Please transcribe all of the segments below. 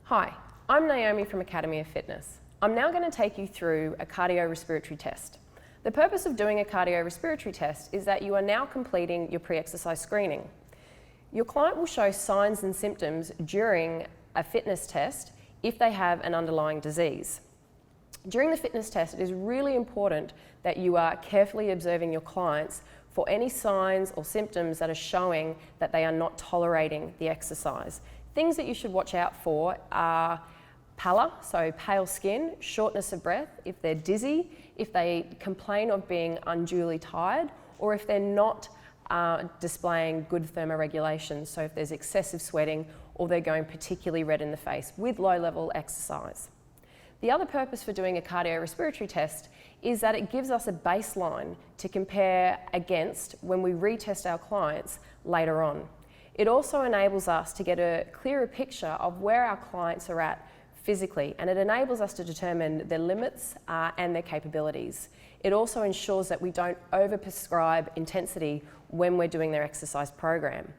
Hi, I'm Naomi from Academy of Fitness. I'm now going to take you through a cardiorespiratory test. The purpose of doing a cardiorespiratory test is that you are now completing your pre-exercise screening. Your client will show signs and symptoms during a fitness test if they have an underlying disease. During the fitness test, it is really important that you are carefully observing your clients for any signs or symptoms that are showing that they are not tolerating the exercise. Things that you should watch out for are pallor, so pale skin, shortness of breath, if they're dizzy, if they complain of being unduly tired, or if they're not displaying good thermoregulation, so if there's excessive sweating or they're going particularly red in the face with low-level exercise. The other purpose for doing a cardiorespiratory test is that it gives us a baseline to compare against when we retest our clients later on. It also enables us to get a clearer picture of where our clients are at physically, and it enables us to determine their limits and their capabilities. It also ensures that we don't overprescribe intensity when we're doing their exercise program.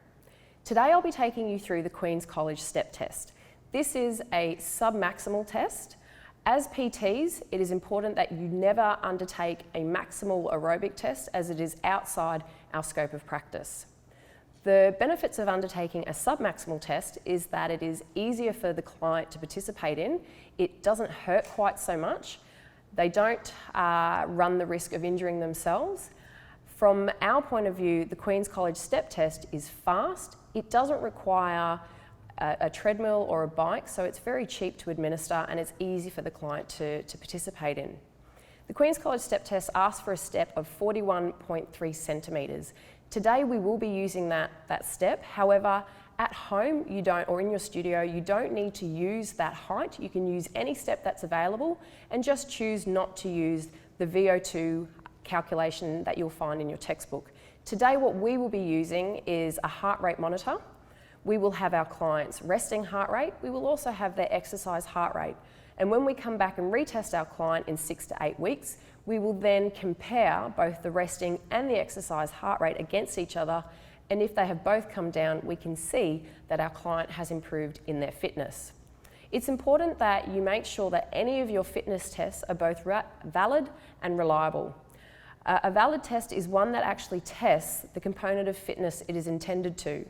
Today I'll be taking you through the Queen's College STEP test. This is a submaximal test. As PTs, it is important that you never undertake a maximal aerobic test as it is outside our scope of practice. The benefits of undertaking a submaximal test is that it is easier for the client to participate in. It doesn't hurt quite so much. They don't run the risk of injuring themselves. From our point of view, the Queen's College STEP test is fast. It doesn't require a treadmill or a bike, so it's very cheap to administer and it's easy for the client to participate in. The Queen's College STEP test asks for a step of 41.3 centimetres. Today we will be using that step. However, at home you don't, or in your studio, you don't need to use that height. You can use any step that's available and just choose not to use the VO2 calculation that you'll find in your textbook. Today what we will be using is a heart rate monitor. We will have our clients' resting heart rate. We will also have their exercise heart rate. And when we come back and retest our client in 6 to 8 weeks, we will then compare both the resting and the exercise heart rate against each other. And if they have both come down, we can see that our client has improved in their fitness. It's important that you make sure that any of your fitness tests are both valid and reliable. A valid test is one that actually tests the component of fitness it is intended to.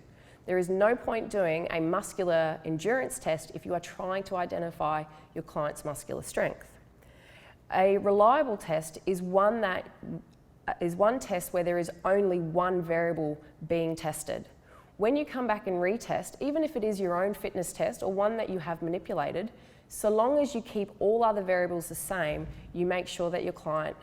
There is no point doing a muscular endurance test if you are trying to identify your client's muscular strength. A reliable test is one test where there is only one variable being tested. When you come back and retest, even if it is your own fitness test or one that you have manipulated, so long as you keep all other variables the same, you make sure that your client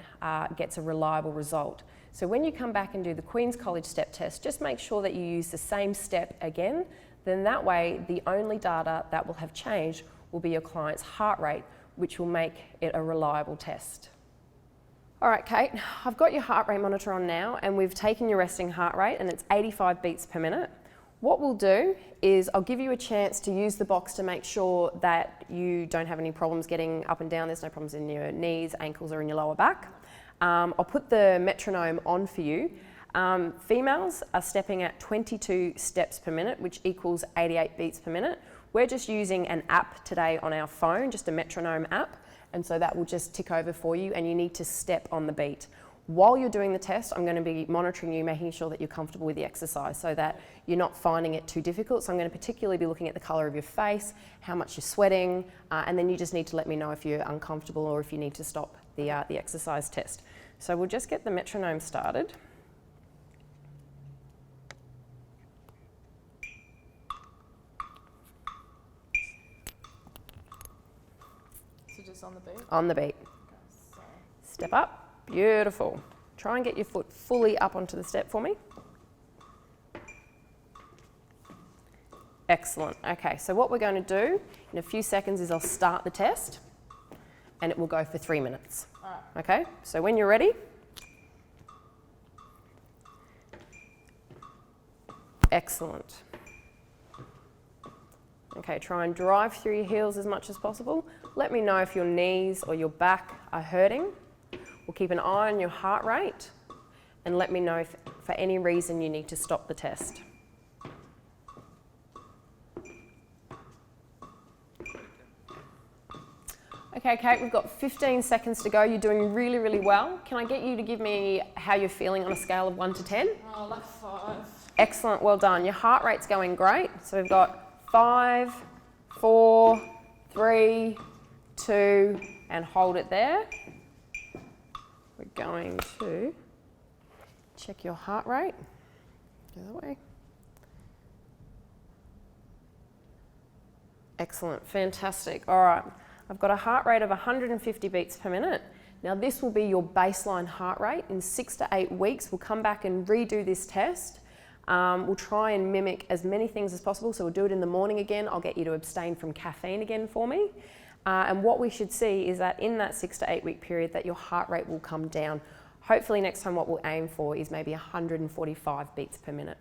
gets a reliable result. So when you come back and do the Queen's College STEP test, just make sure that you use the same step again. Then that way, the only data that will have changed will be your client's heart rate, which will make it a reliable test. All right, Kate, I've got your heart rate monitor on now, and we've taken your resting heart rate, and it's 85 beats per minute. What we'll do is I'll give you a chance to use the box to make sure that you don't have any problems getting up and down. There's no problems in your knees, ankles, or in your lower back. I'll put the metronome on for you. Females are stepping at 22 steps per minute, which equals 88 beats per minute. We're just using an app today on our phone, just a metronome app, and so that will just tick over for you, and you need to step on the beat. While you're doing the test, I'm going to be monitoring you, making sure that you're comfortable with the exercise so that you're not finding it too difficult. So I'm going to particularly be looking at the colour of your face, how much you're sweating, and then you just need to let me know if you're uncomfortable or if you need to stop the exercise test. So we'll just get the metronome started. So just on the beat? On the beat. Okay, so. Step up. Beautiful. Try and get your foot fully up onto the step for me. Excellent. Okay, so what we're going to do in a few seconds is I'll start the test and it will go for 3 minutes. All right. Okay, so when you're ready, excellent. Okay, try and drive through your heels as much as possible. Let me know if your knees or your back are hurting. We'll keep an eye on your heart rate and let me know if for any reason you need to stop the test. Okay, Kate, we've got 15 seconds to go. You're doing really, really well. Can I get you to give me how you're feeling on a scale of 1 to 10? Oh, like 5. Excellent, well done. Your heart rate's going great. So we've got 5, 4, 3, 2, and hold it there. We're going to check your heart rate. The other way. Excellent, fantastic. All right, I've got a heart rate of 150 beats per minute. Now this will be your baseline heart rate. In 6 to 8 weeks, we'll come back and redo this test. We'll try and mimic as many things as possible. So we'll do it in the morning again. I'll get you to abstain from caffeine again for me. And what we should see is that in that 6 to 8 week period that your heart rate will come down. Hopefully next time what we'll aim for is maybe 145 beats per minute.